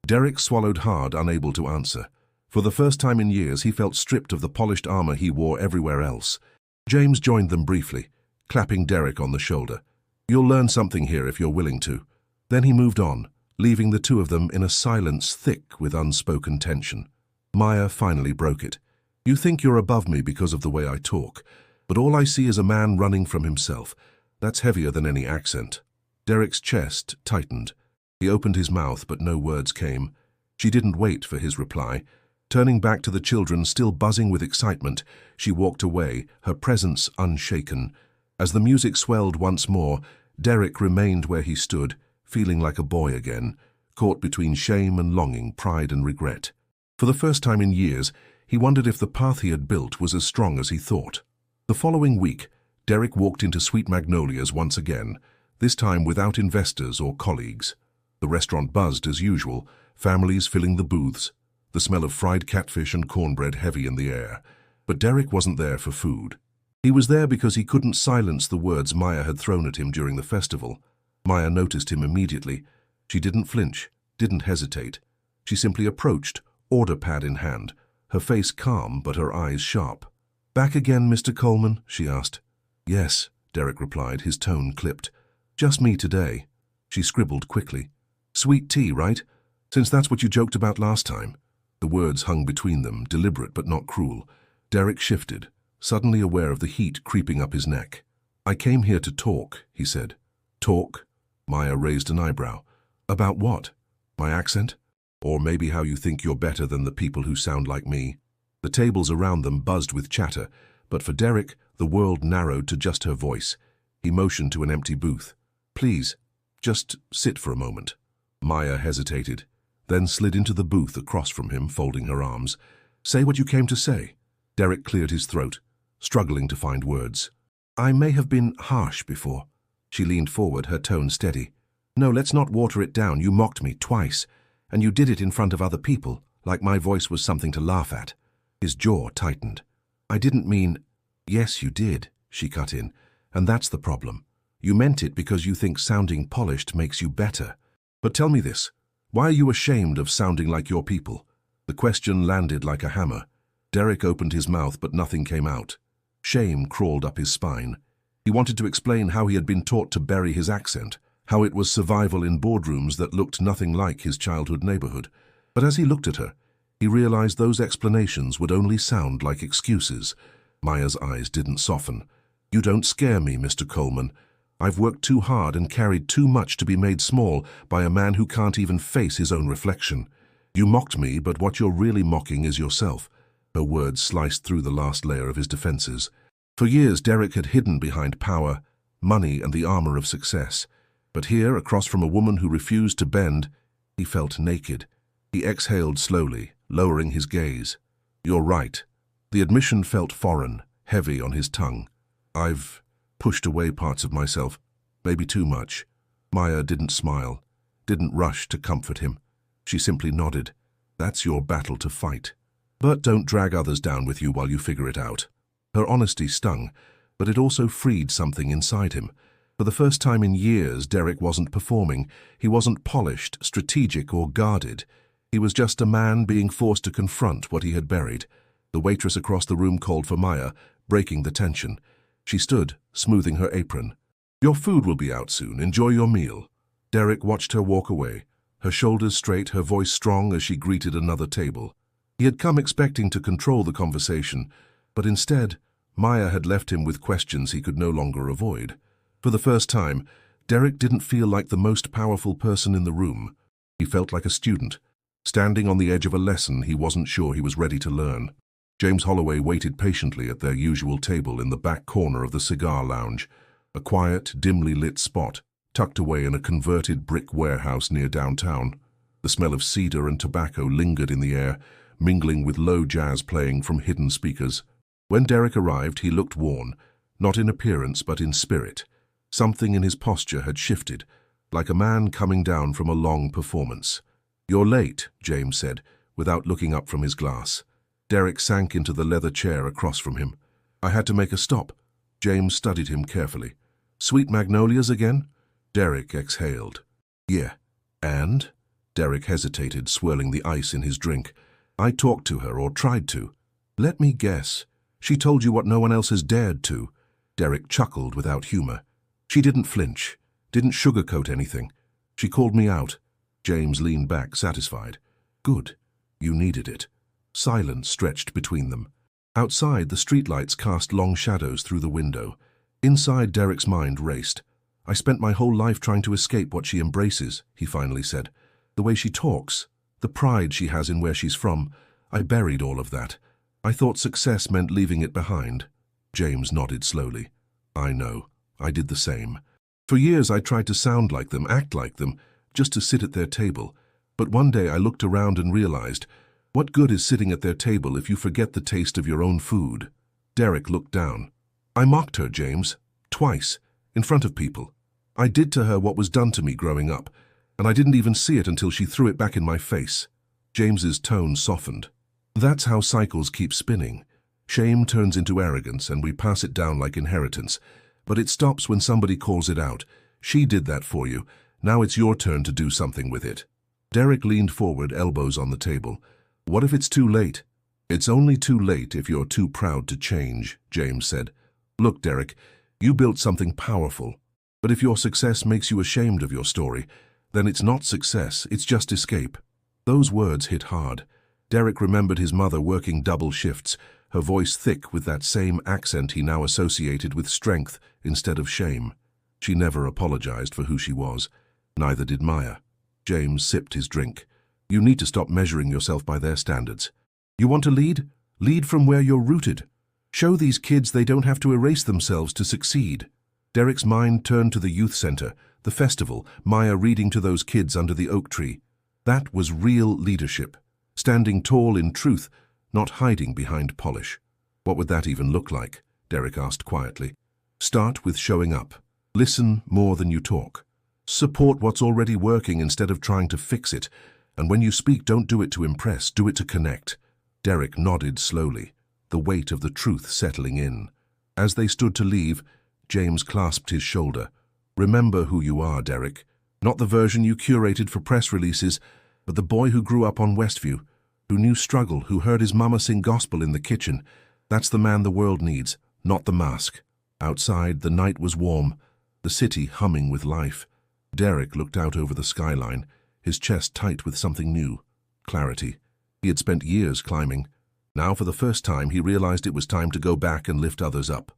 Derek swallowed hard, unable to answer. For the first time in years, he felt stripped of the polished armor he wore everywhere else. James joined them briefly, clapping Derek on the shoulder. "You'll learn something here if you're willing to." Then he moved on, leaving the two of them in a silence thick with unspoken tension. Maya finally broke it. "You think you're above me because of the way I talk, but all I see is a man running from himself. That's heavier than any accent." Derek's chest tightened. He opened his mouth, but no words came. She didn't wait for his reply. Turning back to the children, still buzzing with excitement, she walked away, her presence unshaken. As the music swelled once more, Derek remained where he stood, feeling like a boy again, caught between shame and longing, pride and regret. For the first time in years, he wondered if the path he had built was as strong as he thought. The following week, Derek walked into Sweet Magnolia's once again, this time without investors or colleagues. The restaurant buzzed as usual, families filling the booths, the smell of fried catfish and cornbread heavy in the air. But Derek wasn't there for food. He was there because he couldn't silence the words Maya had thrown at him during the festival. Maya noticed him immediately. She didn't flinch, didn't hesitate. She simply approached, order pad in hand, her face calm but her eyes sharp. "Back again, Mr. Coleman?" she asked. "Yes," Derek replied, his tone clipped. "Just me today." She scribbled quickly. "Sweet tea, right? Since that's what you joked about last time." The words hung between them, deliberate but not cruel. Derek shifted, suddenly aware of the heat creeping up his neck. "I came here to talk," he said. "Talk?" Maya raised an eyebrow. "About what? My accent? Or maybe how you think you're better than the people who sound like me?" The tables around them buzzed with chatter, but for Derek, the world narrowed to just her voice. He motioned to an empty booth. "Please, just sit for a moment." Maya hesitated, then slid into the booth across from him, folding her arms. "Say what you came to say." Derek cleared his throat, struggling to find words. "I may have been harsh before." She leaned forward, her tone steady. "No, let's not water it down. You mocked me twice, and you did it in front of other people, like my voice was something to laugh at." His jaw tightened. "I didn't mean—" "Yes, you did," she cut in, "and that's the problem. You meant it because you think sounding polished makes you better. But tell me this. Why are you ashamed of sounding like your people?" The question landed like a hammer. Derek opened his mouth, but nothing came out. Shame crawled up his spine. He wanted to explain how he had been taught to bury his accent, how it was survival in boardrooms that looked nothing like his childhood neighborhood. But as he looked at her, he realized those explanations would only sound like excuses. Maya's eyes didn't soften. "You don't scare me, Mr. Coleman. I've worked too hard and carried too much to be made small by a man who can't even face his own reflection. You mocked me, but what you're really mocking is yourself." Her words sliced through the last layer of his defenses. For years, Derek had hidden behind power, money, and the armor of success. But here, across from a woman who refused to bend, he felt naked. He exhaled slowly, lowering his gaze. "You're right." The admission felt foreign, heavy on his tongue. "I've pushed away parts of myself, maybe too much." Maya didn't smile, didn't rush to comfort him. She simply nodded. "That's your battle to fight. But don't drag others down with you while you figure it out." Her honesty stung, but it also freed something inside him. For the first time in years, Derek wasn't performing. He wasn't polished, strategic, or guarded. He was just a man being forced to confront what he had buried. The waitress across the room called for Maya, breaking the tension. She stood, smoothing her apron. "Your food will be out soon. Enjoy your meal." Derek watched her walk away, her shoulders straight, her voice strong as she greeted another table. He had come expecting to control the conversation, but instead, Maya had left him with questions he could no longer avoid. For the first time, Derek didn't feel like the most powerful person in the room. He felt like a student, standing on the edge of a lesson he wasn't sure he was ready to learn. James Holloway waited patiently at their usual table in the back corner of the cigar lounge, a quiet, dimly lit spot tucked away in a converted brick warehouse near downtown. The smell of cedar and tobacco lingered in the air, mingling with low jazz playing from hidden speakers. When Derek arrived, he looked worn, not in appearance but in spirit. Something in his posture had shifted, like a man coming down from a long performance. "You're late," James said, without looking up from his glass. Derek sank into the leather chair across from him. "I had to make a stop." James studied him carefully. "Sweet magnolias again?" Derek exhaled. "Yeah. And?" Derek hesitated, swirling the ice in his drink. "I talked to her, or tried to." "Let me guess. She told you what no one else has dared to." Derek chuckled without humor. "She didn't flinch, didn't sugarcoat anything. She called me out." James leaned back, satisfied. "Good. You needed it." Silence stretched between them. Outside, the streetlights cast long shadows through the window. Inside, Derek's mind raced. "I spent my whole life trying to escape what she embraces," he finally said. "The way she talks, the pride she has in where she's from, I buried all of that. I thought success meant leaving it behind." James nodded slowly. "I know. I did the same. For years I tried to sound like them, act like them, just to sit at their table. But one day I looked around and realized, what good is sitting at their table if you forget the taste of your own food?" Derek looked down. "I mocked her, James. Twice. In front of people. I did to her what was done to me growing up, and I didn't even see it until she threw it back in my face." James's tone softened. "That's how cycles keep spinning. Shame turns into arrogance and we pass it down like inheritance. But it stops when somebody calls it out. She did that for you. Now it's your turn to do something with it." Derek leaned forward, elbows on the table. "What if it's too late?" "It's only too late if you're too proud to change," James said. "Look, Derek, you built something powerful. But if your success makes you ashamed of your story, then it's not success, it's just escape." Those words hit hard. Derek remembered his mother working double shifts, her voice thick with that same accent he now associated with strength instead of shame. She never apologized for who she was. Neither did Maya. James sipped his drink. "You need to stop measuring yourself by their standards. You want to lead? Lead from where you're rooted. Show these kids they don't have to erase themselves to succeed." Derek's mind turned to the youth center, the festival, Maya reading to those kids under the oak tree. That was real leadership, standing tall in truth, not hiding behind polish. "What would that even look like?" Derek asked quietly. "Start with showing up. Listen more than you talk. Support what's already working instead of trying to fix it. And when you speak, don't do it to impress, do it to connect." Derek nodded slowly, the weight of the truth settling in. As they stood to leave, James clasped his shoulder. "Remember who you are, Derek. Not the version you curated for press releases, but the boy who grew up on Westview, who knew struggle, who heard his mama sing gospel in the kitchen. That's the man the world needs, not the mask." Outside, the night was warm, the city humming with life. Derek looked out over the skyline, his chest tight with something new. Clarity. He had spent years climbing. Now for the first time he realized it was time to go back and lift others up.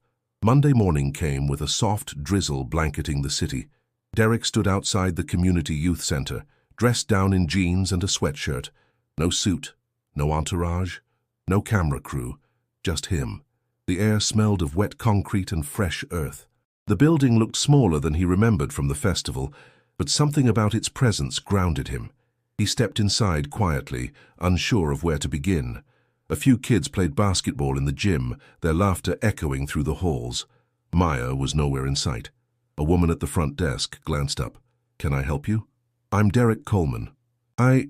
Monday morning came with a soft drizzle blanketing the city. Derek stood outside the community youth center, dressed down in jeans and a sweatshirt. No suit, no entourage, no camera crew, just him. The air smelled of wet concrete and fresh earth. The building looked smaller than he remembered from the festival, but something about its presence grounded him. He stepped inside quietly, unsure of where to begin. A few kids played basketball in the gym, their laughter echoing through the halls. Maya was nowhere in sight. A woman at the front desk glanced up. "Can I help you?" "I'm Derek Coleman. I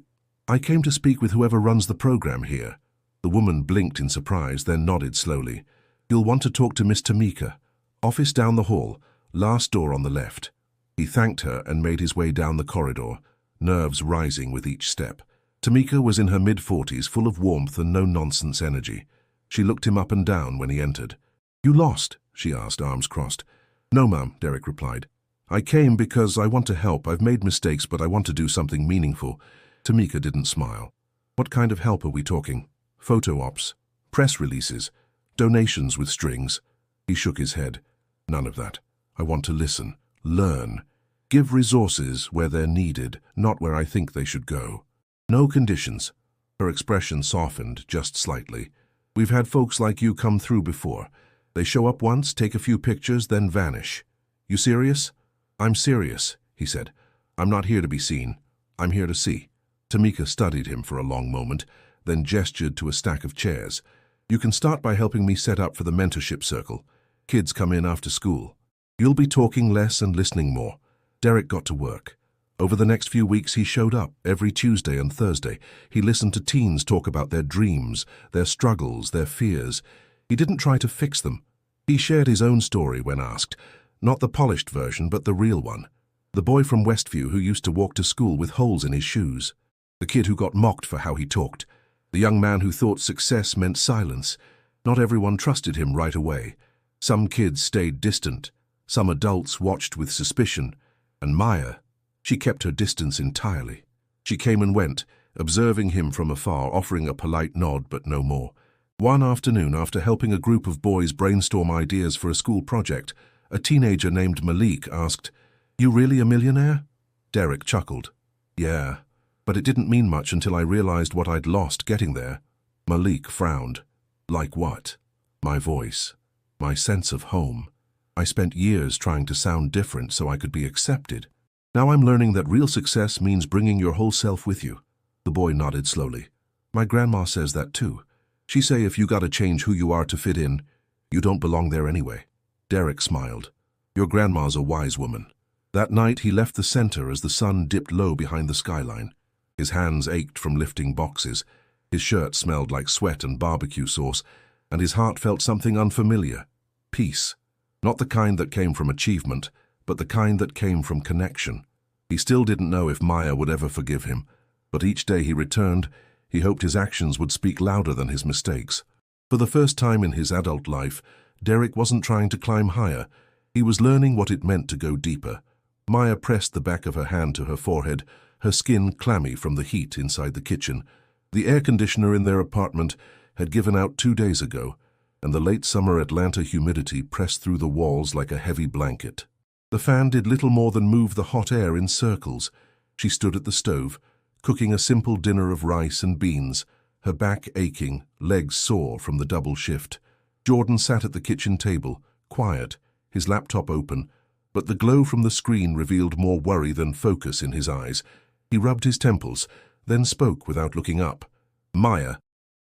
came to speak with whoever runs the program here." The woman blinked in surprise, then nodded slowly. "You'll want to talk to Miss Tamika. Office down the hall, last door on the left." He thanked her and made his way down the corridor, nerves rising with each step. Tamika was in her mid-40s, full of warmth and no-nonsense energy. She looked him up and down when he entered. "You lost?" she asked, arms crossed. "No, ma'am," Derek replied. "I came because I want to help. I've made mistakes, but I want to do something meaningful." Tamika didn't smile. "What kind of help are we talking? Photo ops? Press releases? Donations with strings?" He shook his head. "None of that. I want to listen. Learn." Give resources where they're needed, not where I think they should go. No conditions. Her expression softened just slightly. We've had folks like you come through before. They show up once, take a few pictures, then vanish. You serious? I'm serious, he said. I'm not here to be seen. I'm here to see. Tamika studied him for a long moment, then gestured to a stack of chairs. You can start by helping me set up for the mentorship circle. Kids come in after school. You'll be talking less and listening more. Derek got to work. Over the next few weeks he showed up every Tuesday and Thursday. He listened to teens talk about their dreams, their struggles, their fears. He didn't try to fix them. He shared his own story when asked, not the polished version but the real one. The boy from Westview who used to walk to school with holes in his shoes. The kid who got mocked for how he talked. The young man who thought success meant silence. Not everyone trusted him right away. Some kids stayed distant. Some adults watched with suspicion. And Maya, she kept her distance entirely. She came and went, observing him from afar, offering a polite nod but no more. One afternoon, after helping a group of boys brainstorm ideas for a school project, a teenager named Malik asked, "You really a millionaire?" Derek chuckled. "Yeah, but it didn't mean much until I realized what I'd lost getting there." Malik frowned. "Like what?" "My voice. My sense of home. I spent years trying to sound different so I could be accepted. Now I'm learning that real success means bringing your whole self with you." The boy nodded slowly. "My grandma says that too. She say if you gotta change who you are to fit in, you don't belong there anyway." Derek smiled. "Your grandma's a wise woman." That night he left the center as the sun dipped low behind the skyline. His hands ached from lifting boxes. His shirt smelled like sweat and barbecue sauce, and his heart felt something unfamiliar. Peace. Not the kind that came from achievement, but the kind that came from connection. He still didn't know if Maya would ever forgive him, but each day he returned, he hoped his actions would speak louder than his mistakes. For the first time in his adult life, Derek wasn't trying to climb higher. He was learning what it meant to go deeper. Maya pressed the back of her hand to her forehead, her skin clammy from the heat inside the kitchen. The air conditioner in their apartment had given out 2 days ago, and the late summer Atlanta humidity pressed through the walls like a heavy blanket. The fan did little more than move the hot air in circles. She stood at the stove, cooking a simple dinner of rice and beans, her back aching, legs sore from the double shift. Jordan sat at the kitchen table, quiet, his laptop open, but the glow from the screen revealed more worry than focus in his eyes. He rubbed his temples, then spoke without looking up. "Maya,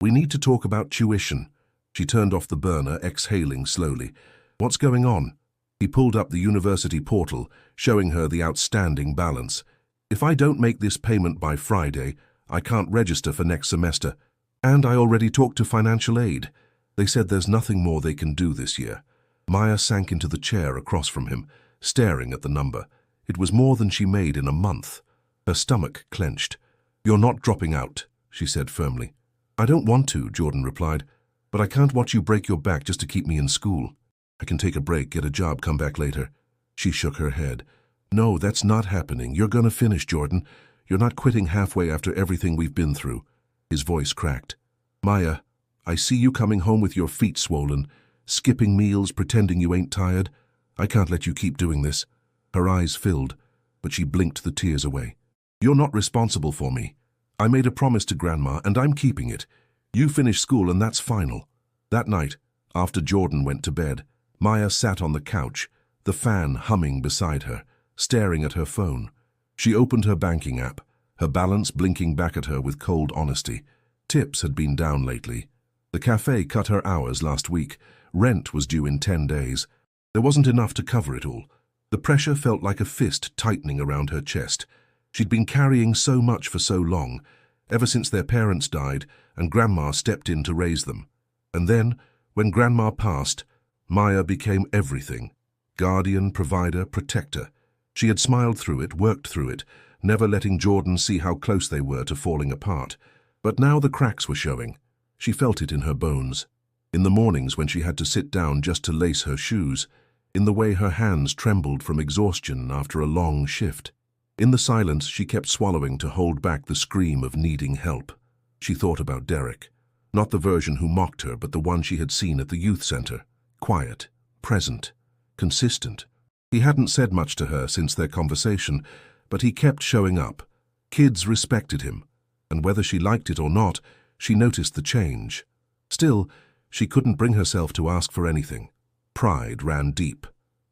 we need to talk about tuition." She turned off the burner, exhaling slowly. "What's going on?" He pulled up the university portal, showing her the outstanding balance. "If I don't make this payment by Friday, I can't register for next semester. And I already talked to financial aid. They said there's nothing more they can do this year." Maya sank into the chair across from him, staring at the number. It was more than she made in a month. Her stomach clenched. "You're not dropping out," she said firmly. "I don't want to," Jordan replied. "But I can't watch you break your back just to keep me in school. I can take a break, get a job, come back later." She shook her head. "No, that's not happening. You're gonna finish, Jordan. You're not quitting halfway after everything we've been through." His voice cracked. "Maya, I see you coming home with your feet swollen, skipping meals, pretending you ain't tired. I can't let you keep doing this." Her eyes filled, but she blinked the tears away. "You're not responsible for me. I made a promise to Grandma, and I'm keeping it. You finish school and that's final." That night, after Jordan went to bed, Maya sat on the couch, the fan humming beside her, staring at her phone. She opened her banking app, her balance blinking back at her with cold honesty. Tips had been down lately. The cafe cut her hours last week. Rent was due in 10 days. There wasn't enough to cover it all. The pressure felt like a fist tightening around her chest. She'd been carrying so much for so long, ever since their parents died and Grandma stepped in to raise them. And then, when Grandma passed, Maya became everything. Guardian, provider, protector. She had smiled through it, worked through it, never letting Jordan see how close they were to falling apart. But now the cracks were showing. She felt it in her bones. In the mornings when she had to sit down just to lace her shoes, in the way her hands trembled from exhaustion after a long shift. In the silence she kept swallowing to hold back the scream of needing help. She thought about Derek. Not the version who mocked her, but the one she had seen at the youth center. Quiet, present, consistent. He hadn't said much to her since their conversation, but he kept showing up. Kids respected him, and whether she liked it or not, she noticed the change. Still, she couldn't bring herself to ask for anything. Pride ran deep.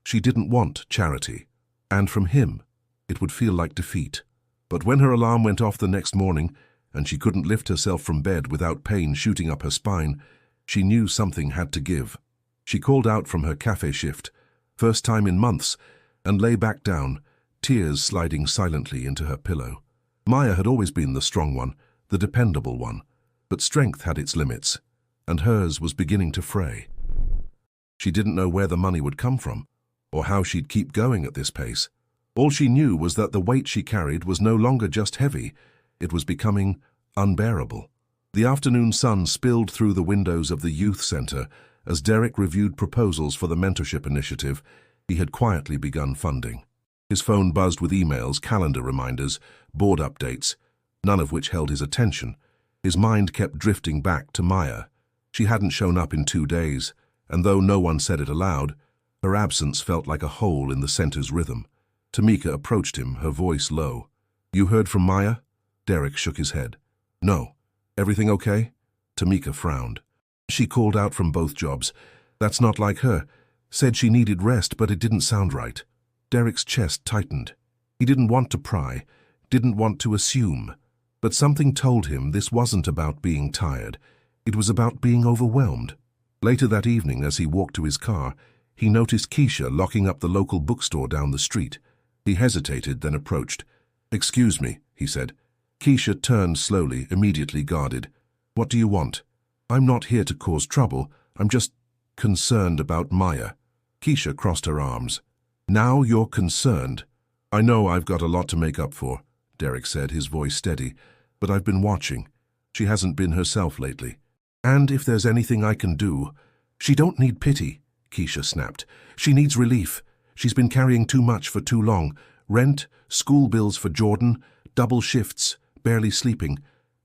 She didn't want charity, and from him, it would feel like defeat. But when her alarm went off the next morning, and she couldn't lift herself from bed without pain shooting up her spine, she knew something had to give. She called out from her cafe shift, first time in months, and lay back down, tears sliding silently into her pillow. Maya had always been the strong one, the dependable one, but strength had its limits, and hers was beginning to fray. She didn't know where the money would come from, or how she'd keep going at this pace. All she knew was that the weight she carried was no longer just heavy, it was becoming unbearable. The afternoon sun spilled through the windows of the youth center as Derek reviewed proposals for the mentorship initiative he had quietly begun funding. His phone buzzed with emails, calendar reminders, board updates, none of which held his attention. His mind kept drifting back to Maya. She hadn't shown up in 2 days, and though no one said it aloud, her absence felt like a hole in the center's rhythm. Tamika approached him, her voice low. "You heard from Maya?" Derek shook his head. "No. Everything okay?" Tamika frowned. "She called out from both jobs. That's not like her. Said she needed rest, but it didn't sound right." Derek's chest tightened. He didn't want to pry, didn't want to assume. But something told him this wasn't about being tired. It was about being overwhelmed. Later that evening, as he walked to his car, he noticed Keisha locking up the local bookstore down the street. He hesitated, then approached. "Excuse me," he said. Keisha turned slowly, immediately guarded. "What do you want?" "I'm not here to cause trouble. I'm just concerned about Maya." Keisha crossed her arms. "Now you're concerned." "I know I've got a lot to make up for," Derek said, his voice steady, "but I've been watching. She hasn't been herself lately. And if there's anything I can do—" "She don't need pity," Keisha snapped. "She needs relief. She's been carrying too much for too long. Rent, school bills for Jordan, double shifts, barely sleeping,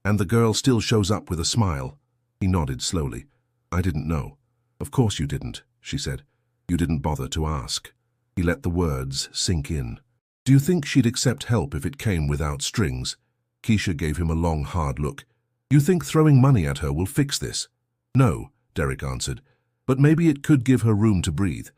and the girl still shows up with a smile." He nodded slowly. "I didn't know." "Of course you didn't," she said. "You didn't bother to ask." He let the words sink in. "Do you think she'd accept help if it came without strings?" Keisha gave him a long, hard look. "You think throwing money at her will fix this?" "No," Derek answered, "but maybe it could give her room to breathe.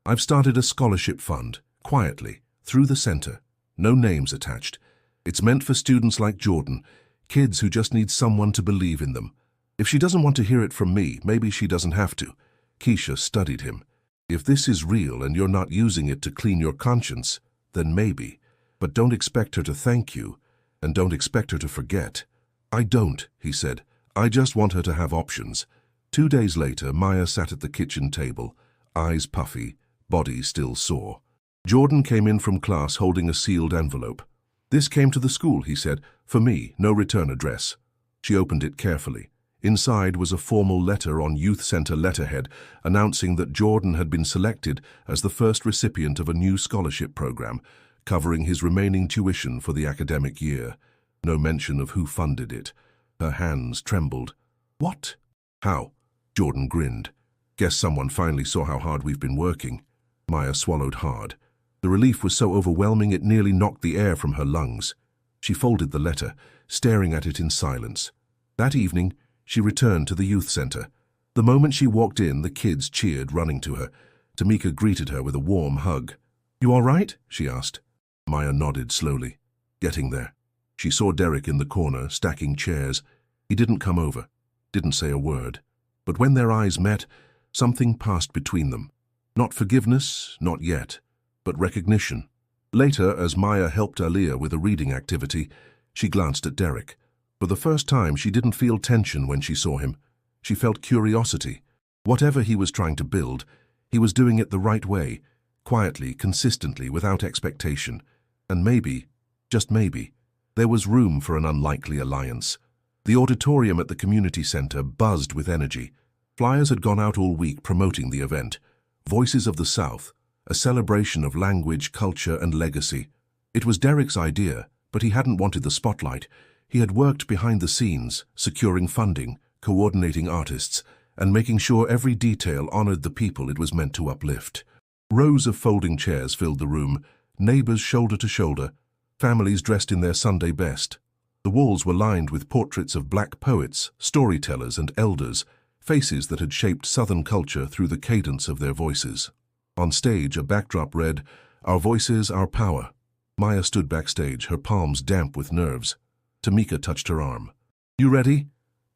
I've started a scholarship fund, quietly, through the center. No names attached. It's meant for students like Jordan, kids who just need someone to believe in them. If she doesn't want to hear it from me, maybe she doesn't have to." Keisha studied him. "If this is real and you're not using it to clean your conscience, then maybe. But don't expect her to thank you, and don't expect her to forget." "I don't," he said. "I just want her to have options." 2 days later, Maya sat at the kitchen table, eyes puffy, body still sore. Jordan came in from class holding a sealed envelope. "This came to the school," he said. "For me, no return address." She opened it carefully. Inside was a formal letter on youth center letterhead announcing that Jordan had been selected as the first recipient of a new scholarship program, covering his remaining tuition for the academic year. No mention of who funded it. Her hands trembled. "What?" "How?" Jordan grinned. "Guess someone finally saw how hard we've been working." Maya swallowed hard. The relief was so overwhelming it nearly knocked the air from her lungs. She folded the letter, staring at it in silence. That evening, she returned to the youth center. The moment she walked in, the kids cheered, running to her. Tamika greeted her with a warm hug. "You all right?" she asked. Maya nodded slowly. "Getting there." She saw Derek in the corner, stacking chairs. He didn't come over, didn't say a word. But when their eyes met, something passed between them. Not forgiveness, not yet, but recognition. Later, as Maya helped Aaliyah with a reading activity, she glanced at Derek. For the first time, she didn't feel tension when she saw him. She felt curiosity. Whatever he was trying to build, he was doing it the right way, quietly, consistently, without expectation. And maybe, just maybe, there was room for an unlikely alliance. The auditorium at the community center buzzed with energy. Flyers had gone out all week promoting the event. Voices of the South, a celebration of language, culture, and legacy. It was Derek's idea, but he hadn't wanted the spotlight. He had worked behind the scenes, securing funding, coordinating artists, and making sure every detail honored the people it was meant to uplift. Rows of folding chairs filled the room, neighbors shoulder to shoulder, families dressed in their Sunday best. The walls were lined with portraits of black poets, storytellers, and elders, faces that had shaped Southern culture through the cadence of their voices. On stage, a backdrop read, "Our voices, our power." Maya stood backstage, her palms damp with nerves. Tamika touched her arm. "You ready?"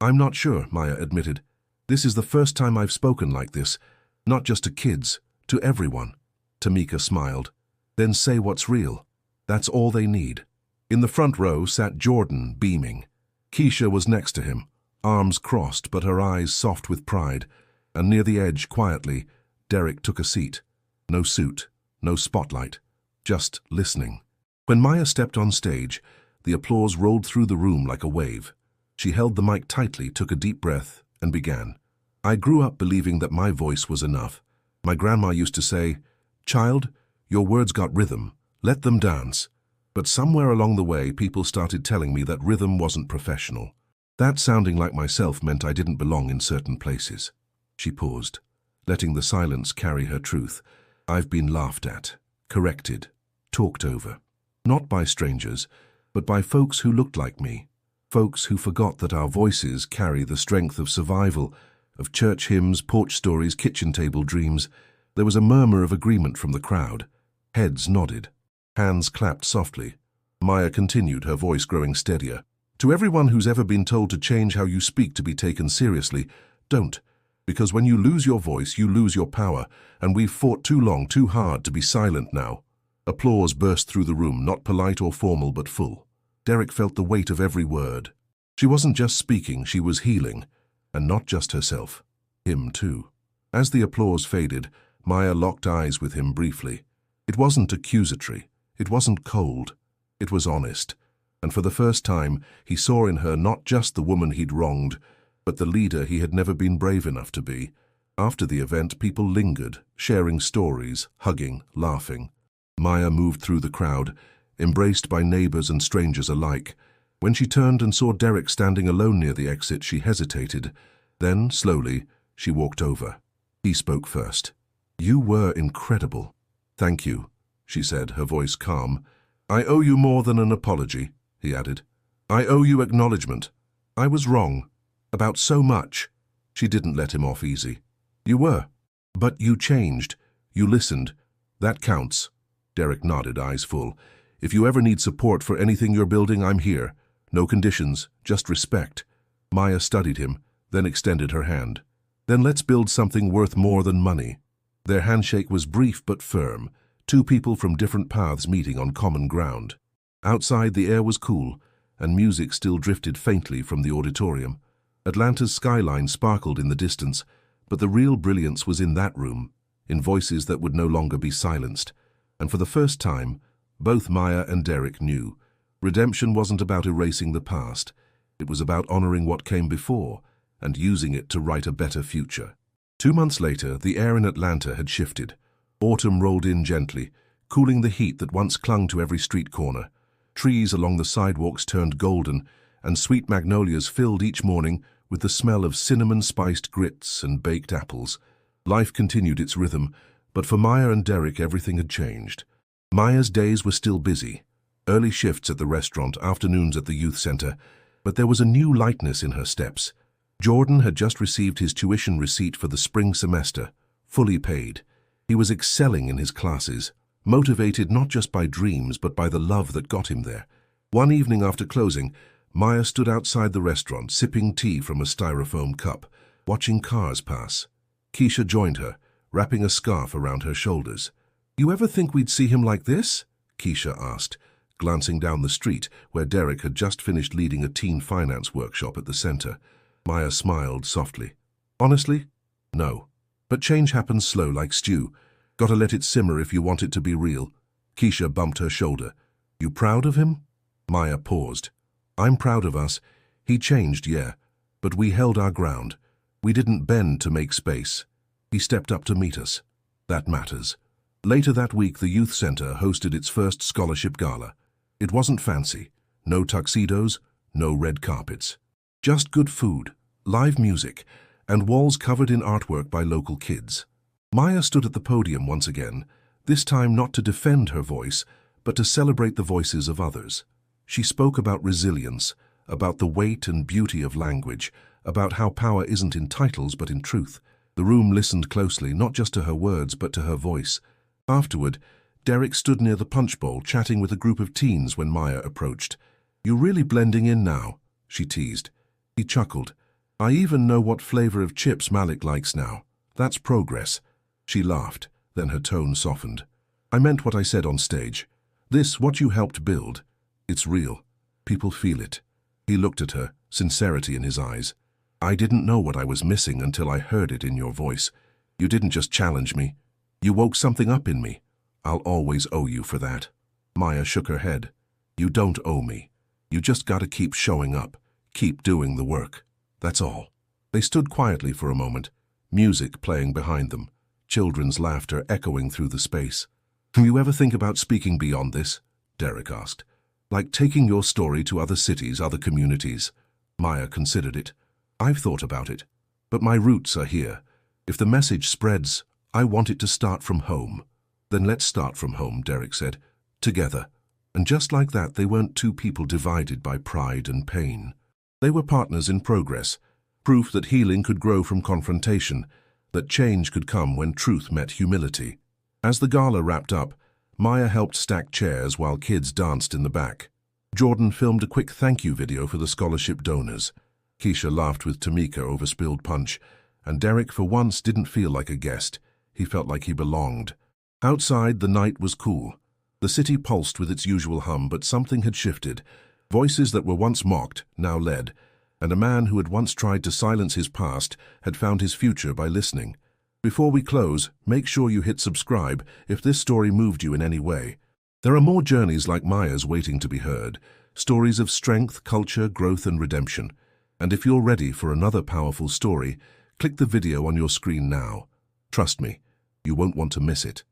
"I'm not sure," Maya admitted. "This is the first time I've spoken like this, not just to kids, to everyone." Tamika smiled. "Then say what's real. That's all they need." In the front row sat Jordan, beaming. Keisha was next to him, arms crossed but her eyes soft with pride, and near the edge, quietly, Derek took a seat. No suit, no spotlight, just listening. When Maya stepped on stage, the applause rolled through the room like a wave. She held the mic tightly, took a deep breath, and began. "I grew up believing that my voice was enough. My grandma used to say, 'Child, your words got rhythm, let them dance.' But somewhere along the way, people started telling me that rhythm wasn't professional. That sounding like myself meant I didn't belong in certain places." She paused, letting the silence carry her truth. "I've been laughed at, corrected, talked over. Not by strangers, but by folks who looked like me. Folks who forgot that our voices carry the strength of survival, of church hymns, porch stories, kitchen table dreams." There was a murmur of agreement from the crowd. Heads nodded. Hands clapped softly. Maya continued, her voice growing steadier. "To everyone who's ever been told to change how you speak to be taken seriously, don't. Because when you lose your voice, you lose your power, and we've fought too long, too hard to be silent now." Applause burst through the room, not polite or formal, but full. Derek felt the weight of every word. She wasn't just speaking, she was healing. And not just herself. Him too. As the applause faded, Maya locked eyes with him briefly. It wasn't accusatory. It wasn't cold. It was honest. And for the first time, he saw in her not just the woman he'd wronged, but the leader he had never been brave enough to be. After the event, people lingered, sharing stories, hugging, laughing. Maya moved through the crowd, embraced by neighbors and strangers alike. When she turned and saw Derek standing alone near the exit, she hesitated. Then, slowly, she walked over. He spoke first. "You were incredible." "Thank you," she said, her voice calm. "I owe you more than an apology," he added. "I owe you acknowledgement. I was wrong. About so much." She didn't let him off easy. "You were. But you changed. You listened. That counts." Derek nodded, eyes full. "If you ever need support for anything you're building, I'm here. No conditions, just respect." Maya studied him, then extended her hand. "Then let's build something worth more than money." Their handshake was brief but firm, two people from different paths meeting on common ground. Outside, the air was cool, and music still drifted faintly from the auditorium. Atlanta's skyline sparkled in the distance, but the real brilliance was in that room, in voices that would no longer be silenced. And for the first time, both Maya and Derek knew. Redemption wasn't about erasing the past. It was about honoring what came before and using it to write a better future. 2 months later, the air in Atlanta had shifted. Autumn rolled in gently, cooling the heat that once clung to every street corner. Trees along the sidewalks turned golden, and sweet magnolias filled each morning with the smell of cinnamon-spiced grits and baked apples. Life continued its rhythm, but for Maya and Derek everything had changed. Maya's days were still busy. Early shifts at the restaurant, afternoons at the youth center, but there was a new lightness in her steps. Jordan had just received his tuition receipt for the spring semester, fully paid. He was excelling in his classes, motivated not just by dreams but by the love that got him there. One evening after closing, Maya stood outside the restaurant, sipping tea from a styrofoam cup, watching cars pass. Keisha joined her, wrapping a scarf around her shoulders. "You ever think we'd see him like this?" Keisha asked, glancing down the street where Derek had just finished leading a teen finance workshop at the center. Maya smiled softly. "Honestly, no. But change happens slow like stew. Gotta let it simmer if you want it to be real." Keisha bumped her shoulder. "You proud of him?" Maya paused. "I'm proud of us. He changed, yeah, but we held our ground. We didn't bend to make space. He stepped up to meet us. That matters." Later that week, the youth center hosted its first scholarship gala. It wasn't fancy. No tuxedos, no red carpets. Just good food, live music, and walls covered in artwork by local kids. Maya stood at the podium once again, this time not to defend her voice, but to celebrate the voices of others. She spoke about resilience, about the weight and beauty of language, about how power isn't in titles but in truth. The room listened closely, not just to her words but to her voice. Afterward, Derek stood near the punch bowl chatting with a group of teens when Maya approached. "You're really blending in now," she teased. He chuckled. "I even know what flavor of chips Malik likes now. That's progress." She laughed, then her tone softened. "I meant what I said on stage. This, what you helped build, it's real. People feel it." He looked at her, sincerity in his eyes. "I didn't know what I was missing until I heard it in your voice. You didn't just challenge me. You woke something up in me. I'll always owe you for that." Maya shook her head. "You don't owe me. You just gotta keep showing up, keep doing the work. That's all." They stood quietly for a moment, music playing behind them, children's laughter echoing through the space. "Do you ever think about speaking beyond this?" Derek asked. "Like taking your story to other cities, other communities?" Maya considered it. "I've thought about it, but my roots are here. If the message spreads, I want it to start from home." "Then let's start from home," Derek said. "Together." And just like that, they weren't two people divided by pride and pain. They were partners in progress, proof that healing could grow from confrontation, that change could come when truth met humility. As the gala wrapped up, Maya helped stack chairs while kids danced in the back. Jordan filmed a quick thank you video for the scholarship donors. Keisha laughed with Tamika over spilled punch, and Derek for once didn't feel like a guest. He felt like he belonged. Outside, the night was cool. The city pulsed with its usual hum, but something had shifted. Voices that were once mocked now led, and a man who had once tried to silence his past had found his future by listening. Before we close, make sure you hit subscribe if this story moved you in any way. There are more journeys like Maya's waiting to be heard, stories of strength, culture, growth, and redemption. And if you're ready for another powerful story, click the video on your screen now. Trust me, you won't want to miss it.